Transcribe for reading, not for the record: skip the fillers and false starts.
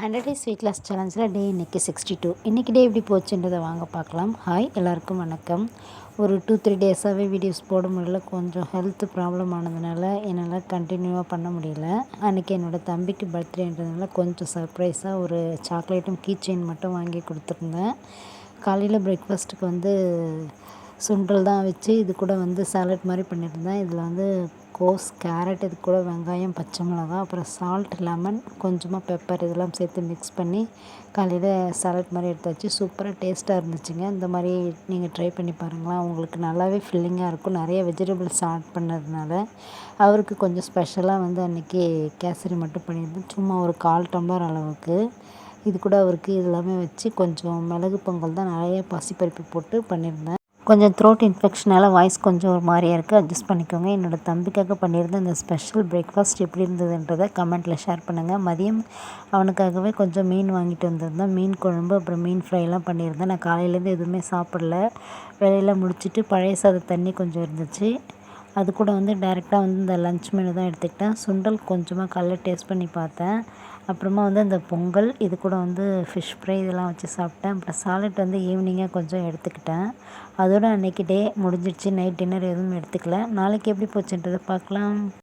100 days weight loss சேலஞ்சில் டே இன்றைக்கி 62. இன்றைக்கி டே எப்படி போச்சுன்றதை வாங்க பார்க்கலாம். ஹாய் எல்லாருக்கும் வணக்கம். ஒரு 2-3 டேஸாகவே வீடியோஸ் போட முடியல. கொஞ்சம் ஹெல்த் ப்ராப்ளம் ஆனதுனால என்னால் கண்டினியூவாக பண்ண முடியல. அன்றைக்கி என்னோடய தம்பிக்கு பர்த்டேன்றதுனால கொஞ்சம் சர்ப்ரைஸாக ஒரு சாக்லேட்டும் கீ செயின் மட்டும் வாங்கி கொடுத்துருந்தேன். காலையில் பிரேக்ஃபாஸ்ட்டுக்கு சுண்டல் தான் வச்சு இது கூட சாலட் மாதிரி பண்ணியிருந்தேன். இதில் கோஸ், கேரட், இது கூட வெங்காயம், பச்சை மிளகா, அப்புறம் சால்ட், லெமன், கொஞ்சமாக பெப்பர் இதெல்லாம் சேர்த்து மிக்ஸ் பண்ணி காலையில் சாலட் மாதிரி எடுத்தாச்சு. சூப்பராக டேஸ்ட்டாக இருந்துச்சுங்க. இந்த மாதிரி நீங்கள் ட்ரை பண்ணி பாருங்களேன். உங்களுக்கு நல்லாவே ஃபில்லிங்காக இருக்கும். நிறைய வெஜிடபிள்ஸ் ஆட் பண்ணதுனால அவருக்கு கொஞ்சம் ஸ்பெஷலாக அன்றைக்கி கேசரி மட்டும் பண்ணியிருந்தேன். சும்மா ஒரு 1/4 டம்ளர் அளவுக்கு. இது கூட அவருக்கு இதெல்லாமே வச்சு கொஞ்சம் மிளகு பொங்கல் தான், நிறைய பாசிப்பருப்பு போட்டு பண்ணியிருந்தேன். கொஞ்சம் த்ரோட் இன்ஃபெக்ஷனால் வாய்ஸ் கொஞ்சம் ஒரு மாதிரியாக இருக்குது, அட்ஜஸ்ட் பண்ணிக்கோங்க. என்னோடய தம்பிக்காக பண்ணியிருந்த இந்த ஸ்பெஷல் பிரேக்ஃபாஸ்ட் எப்படி இருந்ததுன்றதை கமெண்ட்டில் ஷேர் பண்ணுங்கள். மதியம் அவனுக்காகவே கொஞ்சம் மீன் வாங்கிட்டு வந்திருந்தேன். மீன் குழம்பு, அப்புறம் மீன் ஃப்ரைலாம் பண்ணியிருந்தேன். நான் காலையிலேருந்து எதுவுமே சாப்பிடல. வேலையெல்லாம் முடிச்சுட்டு பழைய சாத தண்ணி கொஞ்சம் இருந்துச்சு, அது கூட டைரெக்டாக இந்த லன்ச் மெனு தான் எடுத்துக்கிட்டேன். சுண்டல் கொஞ்சமாக காலைல டேஸ்ட் பண்ணி பார்த்தேன். அப்புறமா இந்த பொங்கல், இது கூட ஃபிஷ் ஃப்ரை இதெல்லாம் வச்சு சாப்பிட்டேன். அப்புறம் சாலட் ஈவினிங்காக கொஞ்சம் எடுத்துக்கிட்டேன். அதோட அன்றைக்கி டே முடிஞ்சிடுச்சு. நைட் டின்னர் எதுவும் எடுத்துக்கல. நாளைக்கு எப்படி போச்சுன்றதை பார்க்கலாம்.